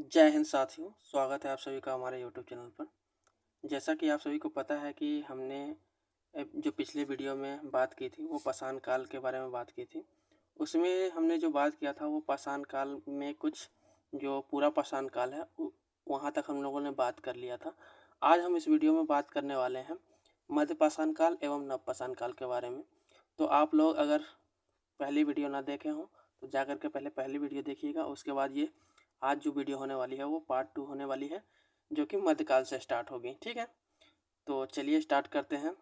जय हिंद साथियों, स्वागत है आप सभी का हमारे यूट्यूब चैनल पर। जैसा कि आप सभी को पता है कि हमने जो पिछले वीडियो में बात की थी वो पाषाण काल के बारे में बात की थी। उसमें हमने जो बात किया था वो पाषाण काल में कुछ जो पूरा पाषाण काल है वहाँ तक हम लोगों ने बात कर लिया था। आज हम इस वीडियो में बात करने वाले हैं मध्य पाषाण काल एवं नव पाषाण काल के बारे में। तो आप लोग अगर पहली वीडियो ना देखे हों तो जाकर के पहले पहली वीडियो देखिएगा। उसके बाद ये आज जो वीडियो होने वाली है वो पार्ट 2 होने वाली है, जो कि मध्यकाल से स्टार्ट होगी। ठीक है, तो चलिए स्टार्ट करते हैं।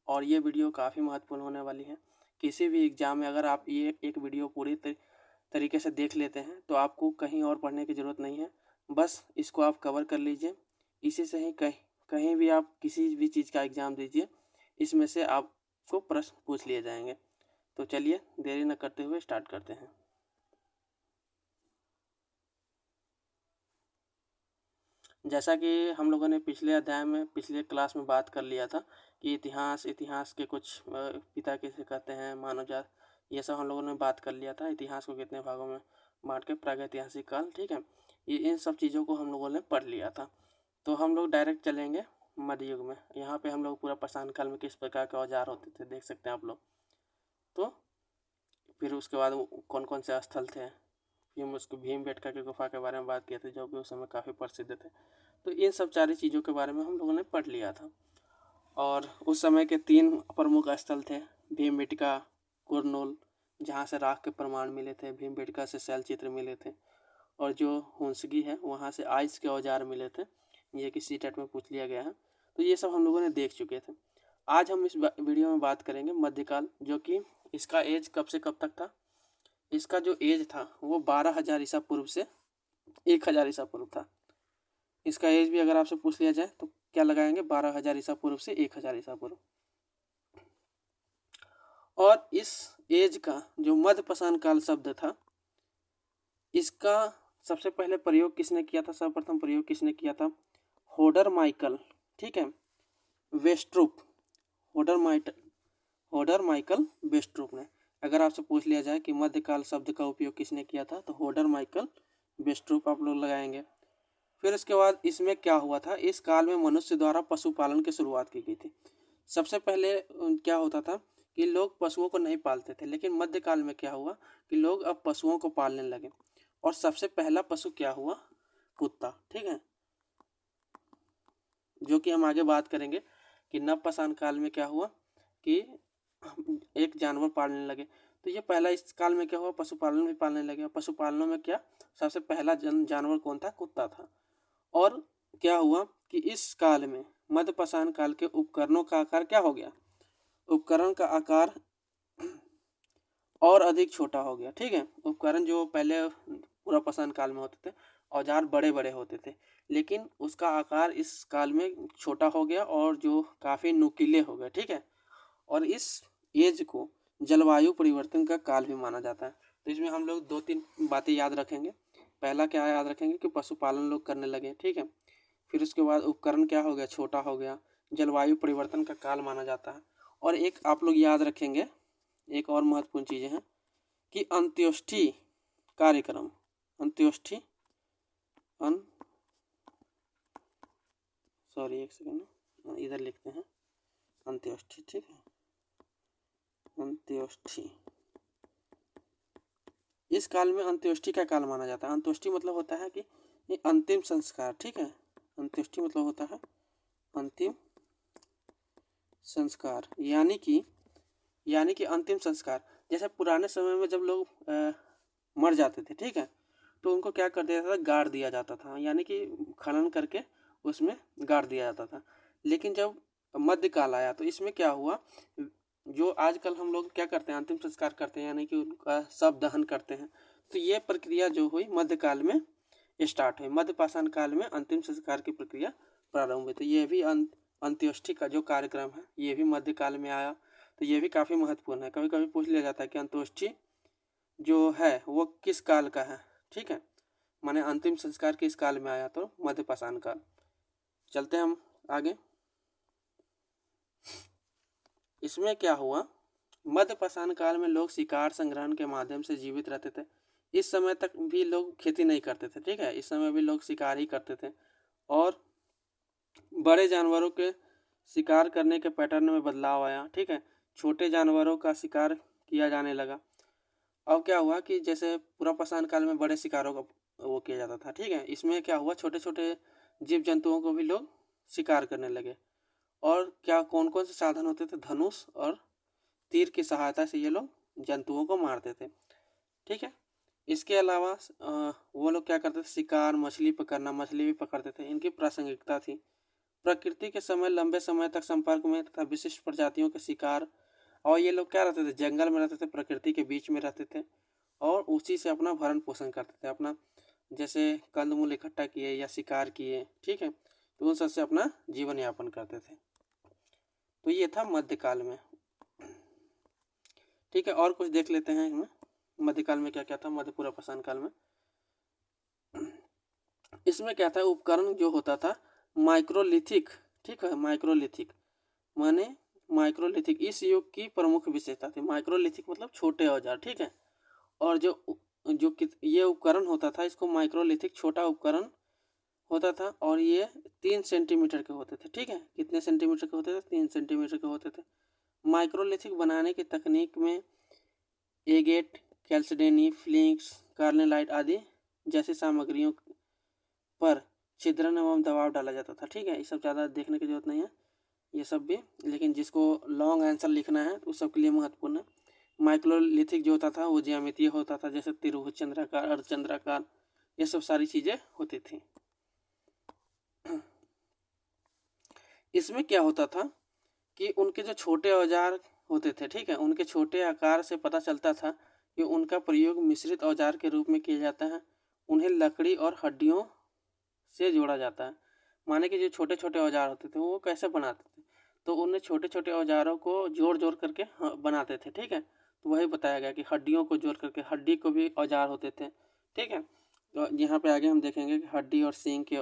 और ये वीडियो काफ़ी महत्वपूर्ण होने वाली है। किसी भी एग्ज़ाम में अगर आप ये एक वीडियो पूरी तरीके से देख लेते हैं तो आपको कहीं और पढ़ने की ज़रूरत नहीं है, बस इसको आप कवर कर लीजिए। इसी से ही कहीं कहीं भी आप किसी भी चीज़ का एग्ज़ाम दीजिए, इसमें से आपको प्रश्न पूछ लिए जाएंगे। तो चलिए देरी न करते हुए स्टार्ट करते हैं। जैसा कि हम लोगों ने पिछले अध्याय में पिछले क्लास में बात कर लिया था कि इतिहास के कुछ पिता किसे कहते हैं, मानव जात, ये सब हम लोगों ने बात कर लिया था। इतिहास को कितने भागों में बांट के प्रागैतिहासिक काल, ठीक है, ये इन सब चीज़ों को हम लोगों ने पढ़ लिया था। तो हम लोग डायरेक्ट चलेंगे मध्ययुग में। यहाँ पे हम लोग पूरा पाषाण काल में किस प्रकार के औजार होते थे देख सकते हैं आप लोग। तो फिर उसके बाद कौन कौन से स्थल थे, भीमबेटका की गुफा के बारे में बात किए थे जो कि उस समय काफ़ी प्रसिद्ध थे। तो इन सब सारी चीज़ों के बारे में हम लोगों ने पढ़ लिया था। और उस समय के 3 प्रमुख स्थल थे, भीमबेटका, कुरनूल, जहाँ से राख के प्रमाण मिले थे, भीमबेटका से शैल चित्र मिले थे, और जो हुंसगी है वहाँ से आइस के औजार मिले थे। ये कि सीटेट में पूछ लिया गया है। तो ये सब हम लोगों ने देख चुके थे। आज हम इस वीडियो में बात करेंगे मध्यकाल, जो कि इसका एज कब से कब तक था। इसका जो एज था वो 12,000 ईसा पूर्व से 1,000 ईसा पूर्व था। इसका एज भी अगर आपसे पूछ लिया जाए तो क्या लगाएंगे, 12,000 ईसा पूर्व से 1,000 ईसा पूर्व। और इस एज का जो मध्य पाषाण काल शब्द था, इसका सबसे पहले प्रयोग किसने किया था, सर्वप्रथम प्रयोग किसने किया था, होडर माइकल, ठीक है, वेस्ट्रूप, होडर माइकल वेस्ट्रूप ने। अगर आपसे पूछ लिया जाए कि मध्यकाल शब्द का उपयोग किसने किया था तो होडर माइकल वेस्ट्रूप आप लोग लगाएंगे। फिर उसके बाद इसमें क्या हुआ था, इस काल में मनुष्य द्वारा पशुपालन की शुरुआत की गई थी। सबसे पहले क्या होता था कि लोग पशुओं को नहीं पालते थे, लेकिन मध्यकाल में क्या हुआ कि लोग अब पशुओं को पालने लगे। और सबसे पहला पशु क्या हुआ, कुत्ता, ठीक है, जो कि हम आगे बात करेंगे कि नवपाषाण काल में क्या हुआ कि एक जानवर पालने लगे। तो ये पहला इस काल में क्या हुआ, पशुपालन भी पालने लगे। पशुपालनों में क्या सबसे पहला जानवर कौन था, कुत्ता था। और क्या हुआ कि इस काल में मध्यपाषाण काल के उपकरणों का आकार क्या हो गया, उपकरण का आकार और अधिक छोटा हो गया, ठीक है। उपकरण जो पहले पूरा पाषाण काल में होते थे, औजार बड़े बड़े होते थे, लेकिन उसका आकार इस काल में छोटा हो गया और जो काफ़ी नुकीले हो गए, ठीक है। और इस एज को जलवायु परिवर्तन का काल भी माना जाता है। तो इसमें हम लोग 2-3 बातें याद रखेंगे। पहला क्या याद रखेंगे कि पशुपालन लोग करने लगे, ठीक है। फिर उसके बाद उपकरण क्या हो गया, छोटा हो गया, जलवायु परिवर्तन का काल माना जाता है। और एक आप लोग याद रखेंगे, एक और महत्वपूर्ण चीज़ें हैं कि अंत्योष्ठी कार्यक्रम, अंत्योष्ठी एक सेकेंड, इधर लिखते हैं अंत्योष्ठी, ठीक है, अंत्योष्ठी। इस काल में अंत्योष्ठी का काल माना जाता है। अंत्योष्ठी मतलब होता है कि ये अंतिम संस्कार, ठीक है। अंत्योष्ठी मतलब होता है अंतिम संस्कार, यानी कि अंतिम संस्कार। जैसे पुराने समय में जब लोग मर जाते थे, ठीक है, तो उनको क्या कर दिया जाता था, गाड़ दिया जाता था, यानी कि खनन करके उसमें गाड़ दिया जाता था। लेकिन जब मध्यकाल आया तो इसमें क्या हुआ, जो आजकल हम लोग क्या करते हैं, अंतिम संस्कार करते हैं, यानी कि उनका शव दहन करते हैं। तो ये प्रक्रिया जो हुई मध्यकाल में स्टार्ट हुई, मध्य पाषाण काल में अंतिम संस्कार की प्रक्रिया प्रारंभ हुई। तो ये भी अंत्योष्ठी का जो कार्यक्रम है ये भी मध्यकाल में आया। तो ये भी काफ़ी महत्वपूर्ण है। कभी कभी पूछ लिया जाता है कि अंत्योष्ठी जो है वो किस काल का है, ठीक है, माने अंतिम संस्कार किस काल में आया, तो मध्य पाषाण काल। चलते हैं हम आगे। इसमें क्या हुआ, मध्य पाषाण काल में लोग शिकार संग्रहण के माध्यम से जीवित रहते थे, इस समय तक भी लोग खेती नहीं करते थे, ठीक है। इस समय भी लोग शिकार ही करते थे और बड़े जानवरों के शिकार करने के पैटर्न में बदलाव आया, ठीक है। छोटे जानवरों का शिकार किया जाने लगा। अब क्या हुआ कि जैसे पुरापाषाण काल में बड़े शिकारों का वो किया जाता था, ठीक है। इसमें क्या हुआ, छोटे छोटे जीव जंतुओं को भी लोग शिकार करने लगे। और क्या कौन कौन से साधन होते थे, धनुष और तीर की सहायता से ये लोग जंतुओं को मारते थे, ठीक है। इसके अलावा वो लोग क्या करते थे, शिकार, मछली पकड़ना, मछली भी पकड़ते थे। इनकी प्रासंगिकता थी प्रकृति के समय लंबे समय तक संपर्क में तथा विशिष्ट प्रजातियों के शिकार। और ये लोग क्या रहते थे, जंगल में रहते थे, प्रकृति के बीच में रहते थे और उसी से अपना भरण पोषण करते थे। अपना जैसे कंदमूल इकट्ठा किए या शिकार किए, ठीक है, तो उन सबसे अपना जीवन यापन करते थे। तो ये था मध्यकाल में, ठीक है। और कुछ देख लेते हैं हमें मध्यकाल में क्या क्या था। मध्य पुरापाषाण काल में इसमें क्या था, उपकरण जो होता था माइक्रोलिथिक, ठीक है। माइक्रोलिथिक माने माइक्रोलिथिक इस युग की प्रमुख विशेषता थी। माइक्रोलिथिक मतलब छोटे औजार, ठीक है। और जो जो ये उपकरण होता था, इसको माइक्रोलिथिक छोटा उपकरण होता था और ये 3 सेंटीमीटर के होते थे, ठीक है। कितने सेंटीमीटर के होते थे, 3 सेंटीमीटर के होते थे। माइक्रोलिथिक बनाने की तकनीक में एगेट, कैल्सडेनी, फ्लिंक्स, कार्नेलाइट आदि जैसी सामग्रियों पर छिद्रन एवं दबाव डाला जाता था, ठीक है। ये सब ज़्यादा देखने की जरूरत नहीं है ये सब भी, लेकिन जिसको लॉन्ग आंसर लिखना है तो उस सब के लिए महत्वपूर्ण है। माइक्रोलिथिक जो होता था वो ज्यामितीय होता था, जैसे त्रिभुज, चंद्राकार, अर्धचंद्राकार, ये सब सारी चीज़ें होती थी। इसमें क्या होता था कि उनके जो छोटे औजार होते थे, ठीक है, उनके छोटे आकार से पता चलता था कि उनका प्रयोग मिश्रित औजार के रूप में किया जाता है। उन्हें लकड़ी और हड्डियों से जोड़ा जाता है। माने कि जो छोटे छोटे औजार होते थे वो कैसे बनाते थे, तो उन्हें छोटे छोटे औजारों को जोड़ जोड़ करके बनाते थे, ठीक है। तो वही बताया गया कि हड्डियों को जोड़ करके, हड्डी को भी औजार होते थे, ठीक है। तो यहाँ पे आगे हम देखेंगे कि हड्डी और सींग के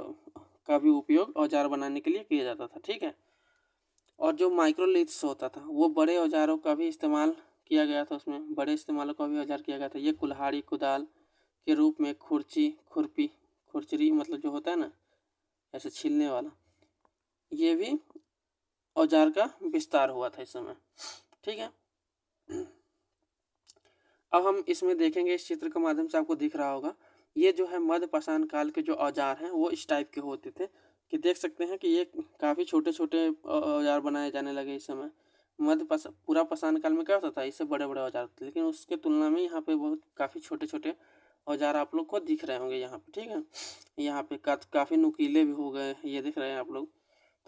का भी उपयोग औजार बनाने के लिए किया जाता था, ठीक है। और जो माइक्रोलिथ्स होता था वो बड़े औजारों का भी इस्तेमाल किया गया था, उसमें बड़े इस्तेमालों का भी औजार किया गया था। ये कुल्हाड़ी, कुदाल के रूप में, खुरची, खुरपी, खुरचरी मतलब जो होता है ना ऐसे छीलने वाला, ये भी औजार का विस्तार हुआ था इस समय, ठीक है। अब हम इसमें देखेंगे, इस चित्र के माध्यम से आपको दिख रहा होगा, ये जो है मध्यपाषाण काल के जो औजार हैं वो इस टाइप के होते थे कि देख सकते हैं कि ये काफ़ी छोटे छोटे औजार बनाए जाने लगे इस समय। पुरापाषाण काल में क्या होता था, इससे बड़े बड़े औजार होते, लेकिन उसके तुलना में यहाँ पे बहुत काफ़ी छोटे छोटे औजार आप लोग को दिख रहे होंगे यहाँ पे, ठीक है। यहाँ पे काफ़ी नुकीले भी हो गए, ये दिख रहे हैं आप लोग,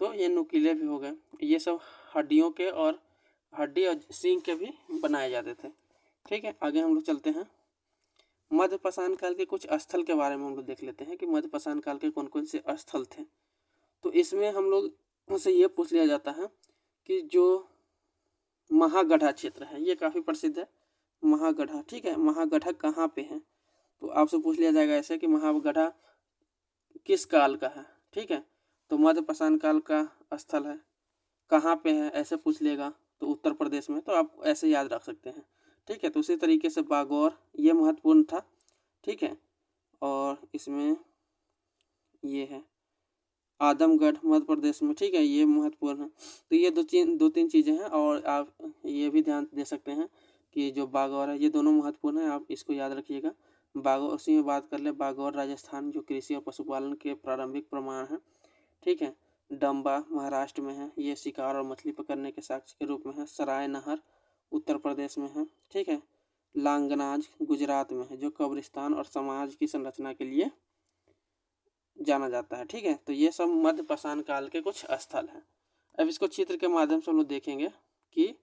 तो ये नुकीले भी हो गए। ये सब हड्डियों के और हड्डी और सींग के भी बनाए जाते थे, ठीक है। आगे हम लोग चलते हैं। मध्यपाषाण काल के कुछ स्थल के बारे में हम लोग देख लेते हैं कि मध्यपाषाण काल के कौन कौन से स्थल थे। तो इसमें हम लोग से ये पूछ लिया जाता है कि जो महागढ़ा क्षेत्र है ये काफ़ी प्रसिद्ध है, महागढ़ा, ठीक है। महागढ़ा कहाँ पे है, तो आपसे पूछ लिया जाएगा ऐसे कि महागढ़ा किस काल का है, ठीक है। तो मध्यपाषाण काल का स्थल है, कहाँ पे है ऐसे पूछ लेगा तो उत्तर प्रदेश में, तो आप ऐसे याद रख सकते हैं, ठीक है। तो उसी तरीके से बागौर, ये महत्वपूर्ण था, ठीक है। और इसमें ये है आदमगढ़ मध्य प्रदेश में, ठीक है, ये महत्वपूर्ण है। तो ये दो तीन चीज़ें हैं। और आप ये भी ध्यान दे सकते हैं कि जो बागौर है ये दोनों महत्वपूर्ण है, आप इसको याद रखिएगा। बागौर, उसी में बात कर ले, बागौर राजस्थान जो कृषि और पशुपालन के प्रारंभिक प्रमाण है, ठीक है। डंबा महाराष्ट्र में है, ये शिकार और मछली पकड़ने के साक्ष्य के रूप में है। सराय नहर उत्तर प्रदेश में है, ठीक है। लांगनाज गुजरात में है, जो कब्रिस्तान और समाज की संरचना के लिए जाना जाता है, ठीक है। तो ये सब मध्यपाषाण काल के कुछ स्थल हैं। अब इसको चित्र के माध्यम से हम लोग देखेंगे कि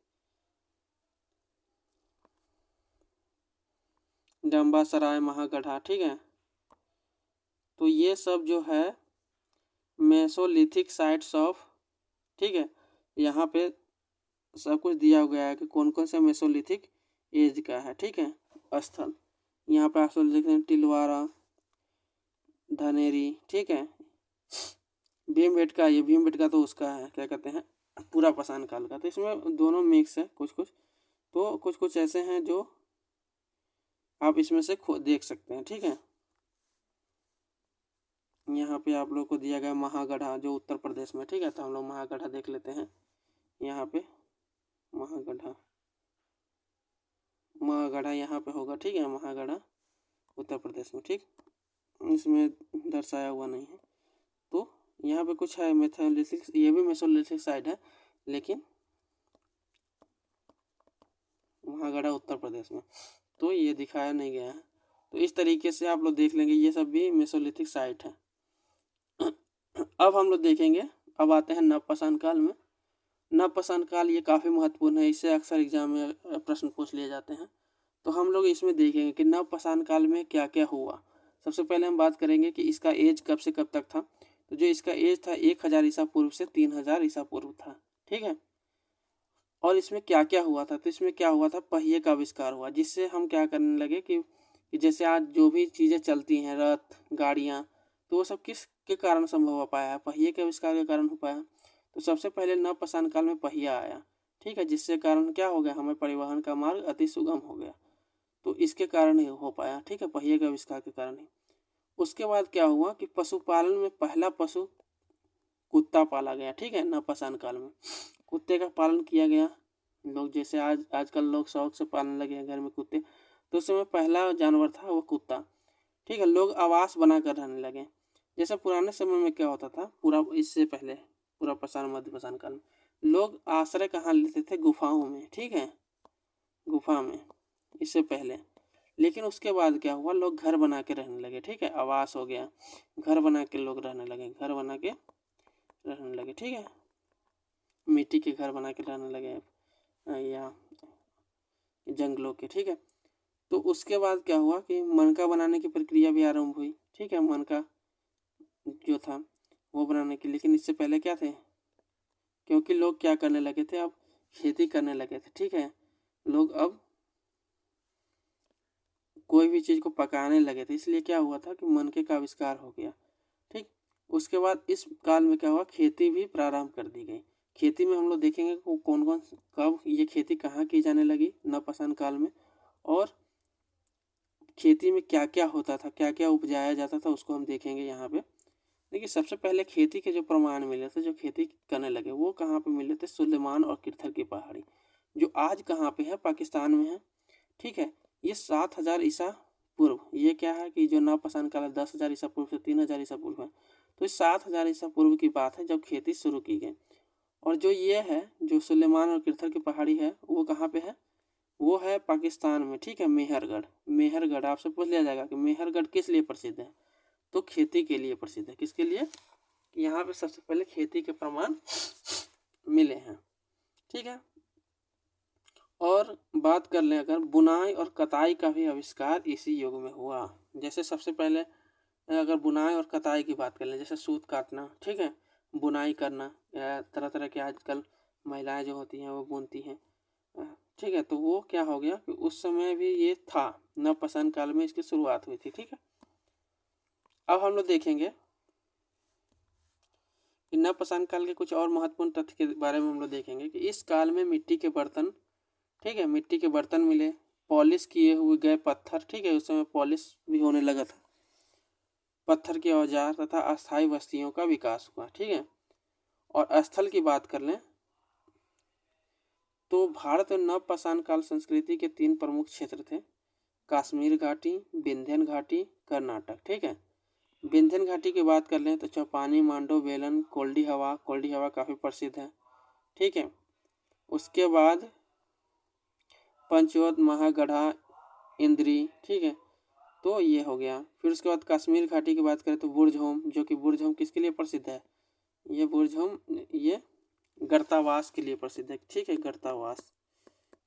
डंबा, सराय, महागढ़ा, ठीक है। तो ये सब जो है मेसोलिथिक साइट्स ऑफ, ठीक है, यहाँ पे सब कुछ दिया गया है कि कौन कौन सा मेसोलिथिक एज का है, ठीक है, स्थल। यहाँ पे आप सब देख रहे हैं टिलवारा, धनेरी, ठीक है। भीमबेटका, ये भीमबेटका तो उसका है, क्या कहते हैं, पुरापाषाण काल का। तो इसमें दोनों मिक्स है कुछ कुछ, तो कुछ कुछ ऐसे हैं जो आप इसमें से देख सकते हैं। ठीक है, यहाँ पे आप लोग को दिया गया महागढ़ा जो उत्तर प्रदेश में। ठीक है, तो हम लोग महागढ़ा देख लेते हैं। यहाँ पे महागढ़ा, महागढ़ा यहाँ पे होगा। ठीक है, महागढ़ा उत्तर प्रदेश में। ठीक, इसमें दर्शाया हुआ नहीं है। तो यहाँ पे कुछ है मेसोलिथिक, ये भी मेसोलिथिक साइड है, लेकिन महागढ़ा उत्तर प्रदेश में, तो ये दिखाया नहीं गया है। तो इस तरीके से आप लोग देख लेंगे, ये सब भी मेसोलिथिक साइट है। अब हम लोग देखेंगे, अब आते हैं नवपाषाण काल में। नवपाषाण काल ये काफ़ी महत्वपूर्ण है, इससे अक्सर एग्जाम में प्रश्न पूछ लिए जाते हैं। तो हम लोग इसमें देखेंगे कि नवपाषाण काल में क्या क्या हुआ। सबसे पहले हम बात करेंगे कि इसका एज कब से कब तक था। तो जो इसका एज था 1000 ईसा पूर्व से 3000 ईसा पूर्व था। ठीक है, और इसमें क्या क्या हुआ था, तो इसमें क्या हुआ था, पहिए का आविष्कार हुआ, जिससे हम क्या करने लगे कि जैसे आज जो भी चीज़ें चलती हैं, रथ, गाड़ियाँ, तो वो सब किस के कारण संभव हो पाया है, पहिए के आविष्कार के कारण हो पाया। तो सबसे पहले नवपाषाण काल में पहिया आया। ठीक है, जिससे कारण क्या हो गया, हमें परिवहन का मार्ग अति सुगम हो गया। तो इसके कारण ही हो पाया। ठीक है, पहिए के आविष्कार के कारण ही। उसके बाद क्या हुआ कि पशुपालन में पहला पशु कुत्ता पाला गया। ठीक है, नवपाषाण काल में कुत्ते का पालन किया गया। लोग जैसे आजकल लोग शौक से पालने लगे हैं घर में कुत्ते, तो उस समय पहला जानवर था वो कुत्ता। ठीक है, लोग आवास बनाकर रहने लगे। जैसे पुराने समय में क्या होता था, पूरा इससे पहले पूरा पाषाण मध्य पाषाण काल में लोग आश्रय कहाँ लेते थे, गुफाओं में। ठीक है, गुफा में, इससे पहले। लेकिन उसके बाद क्या हुआ, लोग घर बना के रहने लगे। ठीक है, आवास हो गया, घर बना के लोग रहने लगे, घर बना के रहने लगे। ठीक है, मिट्टी के घर बना के रहने लगे या जंगलों के। ठीक है, तो उसके बाद क्या हुआ कि मनका बनाने की प्रक्रिया भी आरंभ हुई। ठीक है, मनका जो था वो बनाने की, लेकिन इससे पहले क्या थे, क्योंकि लोग क्या करने लगे थे, अब खेती करने लगे थे। ठीक है, लोग अब कोई भी चीज़ को पकाने लगे थे, इसलिए क्या हुआ था कि मनके का आविष्कार हो गया। ठीक, उसके बाद इस काल में क्या हुआ, खेती भी प्रारंभ कर दी गई। खेती में हम लोग देखेंगे कौन कौन कब ये खेती कहाँ की जाने लगी, नवपाषाण काल में, और खेती में क्या क्या होता था, क्या क्या उपजाया जाता था, उसको हम देखेंगे यहाँ पे। देखिए, सबसे पहले खेती के जो प्रमाण मिले थे, जो खेती करने लगे, वो कहाँ पे मिले थे, सुलेमान और किरथर की पहाड़ी, जो आज कहाँ पे है, पाकिस्तान में है। ठीक है, ये 7000 ईसा पूर्व, ये क्या है कि जो नवपाषाण काल 10,000 ईसा पूर्व से 3000 ईसा पूर्व है, तो इस 7000 ईसा पूर्व की बात है जब खेती शुरू की गई। और जो ये है, जो सुलेमान और किरथर की पहाड़ी है, वो कहाँ पे है, वो है पाकिस्तान में। ठीक है, मेहरगढ़, मेहरगढ़ आपसे पूछ लिया जाएगा कि मेहरगढ़ किस लिए प्रसिद्ध है, तो खेती के लिए प्रसिद्ध है। किसके लिए, यहाँ पे सबसे पहले खेती के प्रमाण मिले हैं। ठीक है, और बात कर लें अगर बुनाई और कताई का भी आविष्कार इसी युग में हुआ। जैसे सबसे पहले अगर बुनाई और कताई की बात कर लें, जैसे सूत काटना, ठीक है, बुनाई करना, या तरह तरह के आजकल महिलाएं जो होती हैं वो बुनती हैं। ठीक है, तो वो क्या हो गया कि उस समय भी ये था, नवपाषाण काल में इसकी शुरुआत हुई थी। ठीक है, अब हम लोग देखेंगे कि नवपाषाण काल के कुछ और महत्वपूर्ण तथ्य के बारे में हम लोग देखेंगे कि इस काल में मिट्टी के बर्तन, ठीक है, मिट्टी के बर्तन मिले, पॉलिश किए हुए गए पत्थर। ठीक है, उस समय पॉलिश भी होने लगा था, पत्थर के औजार तथा अस्थायी बस्तियों का विकास हुआ। ठीक है, और स्थल की बात कर लें तो भारत में नवपाषाण काल संस्कृति के 3 प्रमुख क्षेत्र थे, कश्मीर घाटी, विंध्यन घाटी, कर्नाटक। ठीक है, विंध्यन घाटी की बात कर लें तो चौपानी, मांडो, बेलन, कोल्डी हवा, कोल्डी हवा काफ़ी प्रसिद्ध है। ठीक है, उसके बाद पंचवत, महागढ़ा, इंद्री। ठीक है, तो ये हो गया। फिर उसके बाद कश्मीर घाटी की बात करें तो बुर्जहोम, जो कि बुर्जहोम किसके लिए प्रसिद्ध है, ये बुर्जहोम ये गर्तावास के लिए प्रसिद्ध है। ठीक है, गर्तावास,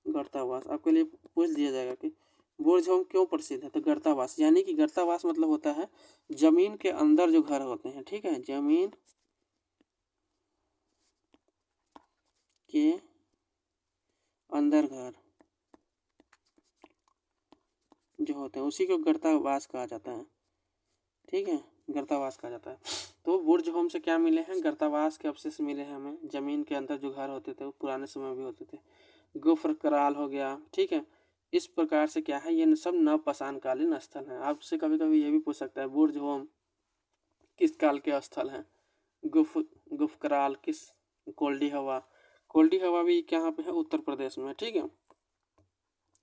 गर्तावास आपके लिए पूछ दिया जाएगा कि बुर्जहोम क्यों प्रसिद्ध है, तो गर्तावास, यानी कि गर्तावास मतलब होता है जमीन के अंदर जो घर होते हैं। ठीक है, जमीन के अंदर घर जो होते हैं उसी को गर्तावास कहा जाता है। ठीक है, गर्तावास कहा जाता है। तो बुर्जहोम से क्या मिले हैं, गर्तावास के अवशेष मिले हैं हमें, जमीन के अंदर जो घर होते थे वो पुराने समय भी होते थे। गुफर कराल हो गया। ठीक है, इस प्रकार से क्या है, ये सब नवपाषाणकालीन स्थल हैं। आपसे कभी कभी ये भी पूछ सकता है बुर्ज होम किस काल के स्थल हैं, गुफकराल किस, कोल्डी हवा भी कहाँ पे है, उत्तर प्रदेश में, ठीक है,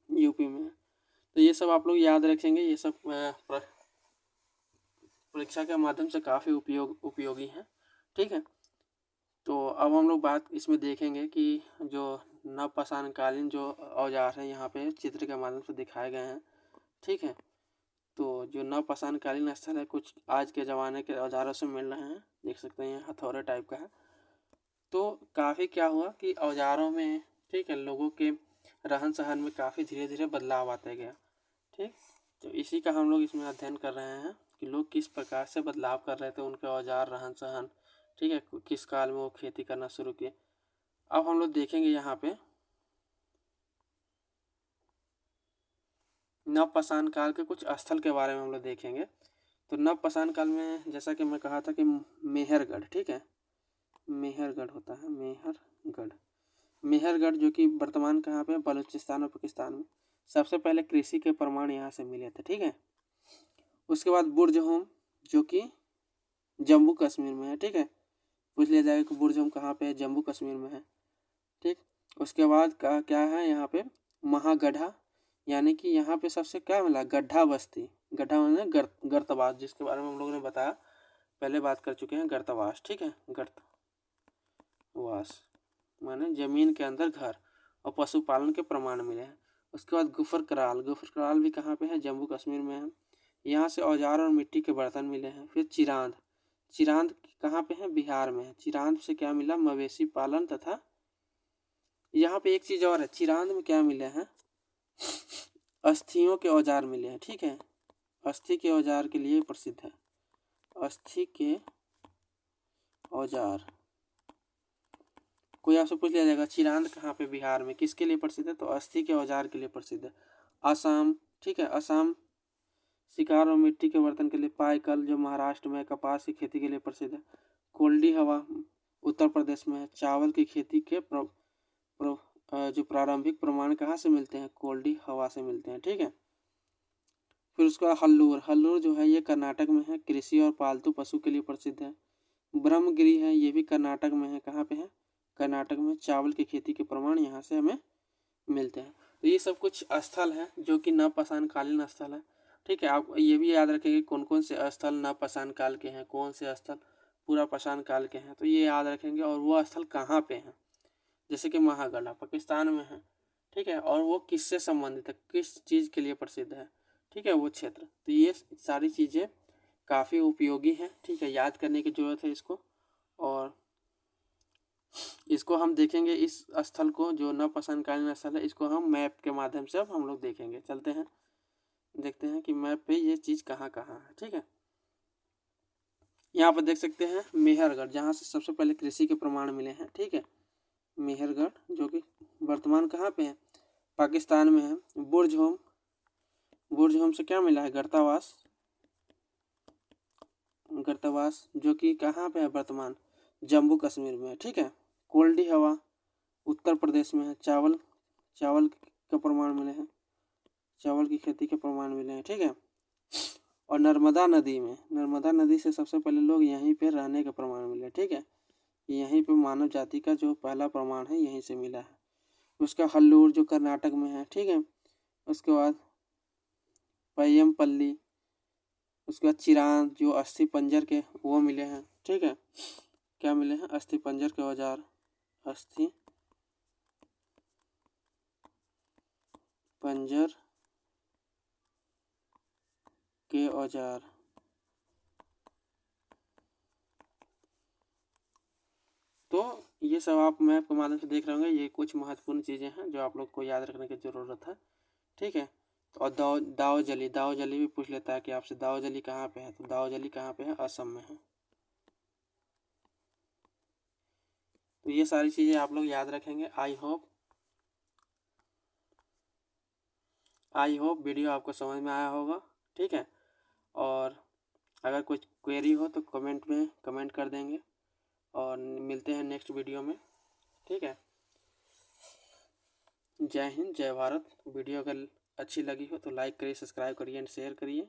यूपी में। तो ये सब आप लोग याद रखेंगे, ये सब परीक्षा के माध्यम से काफ़ी उपयोगी हैं, ठीक है। तो अब हम लोग बात इसमें देखेंगे कि जो नवपाषाणकालीन जो औजार हैं यहाँ पे चित्र के माध्यम से दिखाए गए हैं, ठीक है। तो जो नवपाषाणकालीन स्थल है कुछ आज के ज़माने के औजारों से मिल रहे हैं, देख सकते हैं, हथौड़े टाइप का है। तो काफ़ी क्या हुआ कि औजारों में, ठीक है, लोगों के रहन सहन में काफ़ी धीरे धीरे बदलाव आते गया, ठीक। तो इसी का हम लोग इसमें अध्ययन कर रहे हैं कि लोग किस प्रकार से बदलाव कर रहे थे, उनके औजार, रहन सहन, ठीक है, किस काल में वो खेती करना शुरू किए। अब हम लोग देखेंगे यहाँ पे नवपाषाण काल के कुछ स्थल के बारे में हम लोग देखेंगे। तो नवपाषाण काल में जैसा कि मैं कहा था कि मेहरगढ़, ठीक है, मेहरगढ़ होता है, मेहरगढ़ जो कि वर्तमान कहाँ पे, बलूचिस्तान और पाकिस्तान में। सबसे पहले कृषि के प्रमाण यहाँ से मिले थे, ठीक है। उसके बाद बुर्ज होम जो कि जम्मू कश्मीर में है, ठीक है, पूछ लिया जाएगा कि बुर्ज होम कहाँ पे है, जम्मू कश्मीर में है, ठीक। उसके बाद का क्या है यहाँ पे, महागढ़ा, यानी कि यहाँ पे सबसे क्या मिला, गड्ढा बस्ती, गड्ढा माने गर्तवास, जिसके बारे में हम लोगों ने बताया, पहले बात कर चुके हैं, गर्तवास, ठीक है, गर्तवास माने जमीन के अंदर घर, और पशुपालन के प्रमाण मिले हैं। उसके बाद गुफर कराल भी कहाँ पे है, जम्मू कश्मीर में है, यहाँ से औजार और मिट्टी के बर्तन मिले हैं। फिर चिरांद कहाँ पे है, बिहार में है। चिरांद से क्या मिला, मवेशी पालन, तथा यहाँ पे एक चीज और है, चिरांद में क्या मिले हैं, अस्थियों के औजार मिले हैं, ठीक है, अस्थि के औजार के लिए प्रसिद्ध है, अस्थि के औजार। कोई आपसे पूछ लिया जाएगा चिरांद कहाँ पे बिहार में, किसके लिए प्रसिद्ध है, तो अस्थि के औजार के लिए प्रसिद्ध है। असम, ठीक है, असम शिकार और मिट्टी के बर्तन के लिए। पायकल जो महाराष्ट्र में, कपास की खेती के लिए प्रसिद्ध है। कोल्डी हवा उत्तर प्रदेश में है। चावल की खेती के जो प्रारंभिक प्रमाण कहाँ से मिलते हैं, कोल्डी हवा से मिलते हैं, ठीक है। फिर उसका हल्लूर जो है ये कर्नाटक में है, कृषि और पालतू पशु के लिए प्रसिद्ध है। ब्रह्मगिरी है, ये भी कर्नाटक में है, कहाँ पे है, कर्नाटक में। चावल की खेती के प्रमाण यहाँ से हमें मिलते हैं। तो ये सब कुछ स्थल हैं जो कि नवपाषाणकालीन स्थल है, ठीक है। आप ये भी याद रखेंगे कौन कौन से स्थल नवपाषाण काल के हैं, कौन से स्थल पूरा पाषाण काल के हैं, तो ये याद रखेंगे। और वो स्थल कहाँ पे हैं, जैसे कि महागढ़ा पाकिस्तान में है, ठीक है, और वो किससे संबंधित है, किस चीज़ के लिए प्रसिद्ध है, ठीक है, वो क्षेत्र। तो ये सारी चीज़ें काफ़ी उपयोगी हैं, ठीक है, याद करने की ज़रूरत है इसको। और इसको हम देखेंगे, इस स्थल को जो नवपाषाणकालीन स्थल है, इसको हम मैप के माध्यम से अब हम लोग देखेंगे। चलते हैं, देखते हैं कि मैप पे ये चीज़ कहाँ कहाँ है, ठीक है। यहाँ पर देख सकते हैं मेहरगढ़, जहाँ से सबसे पहले कृषि के प्रमाण मिले हैं, ठीक है, मेहरगढ़ जो कि वर्तमान कहाँ पे है, पाकिस्तान में है। बुर्ज होम से क्या मिला है, गर्तवास जो कि कहाँ पे है, वर्तमान जम्मू कश्मीर में है, ठीक है। कोल्डी हवा उत्तर प्रदेश में है। चावल के प्रमाण मिले हैं, चावल की खेती के प्रमाण मिले हैं, ठीक है। और नर्मदा नदी से सबसे पहले लोग यहीं पे रहने के प्रमाण मिले, ठीक है, यहीं पे मानव जाति का जो पहला प्रमाण है यहीं से मिला है। उसका हल्लूर जो कर्नाटक में है, ठीक है। उसके बाद पय्यमपल्ली, उसके बाद चिरांद जो अस्थि पंजर के वो मिले हैं, ठीक है, क्या मिले हैं, अस्थि पंजर के औजार, अस्थि पंजर के औजार। तो ये सब आप मैप के माध्यम से देख रहे होंगे, ये कुछ महत्वपूर्ण चीज़ें हैं जो आप लोग को याद रखने की ज़रूरत है, ठीक है। तो और दाओजली भी पूछ लेता है कि आपसे दाओजली कहाँ पे है, तो दाओजली कहाँ पे है, असम में है। तो ये सारी चीज़ें आप लोग याद रखेंगे। आई होप वीडियो आपको समझ में आया होगा, ठीक है। और अगर कुछ क्वेरी हो तो कमेंट में कमेंट कर देंगे, और मिलते हैं नेक्स्ट वीडियो में, ठीक है। जय हिंद, जय भारत। वीडियो अगर अच्छी लगी हो तो लाइक करिए, सब्सक्राइब करिए एंड शेयर करिए।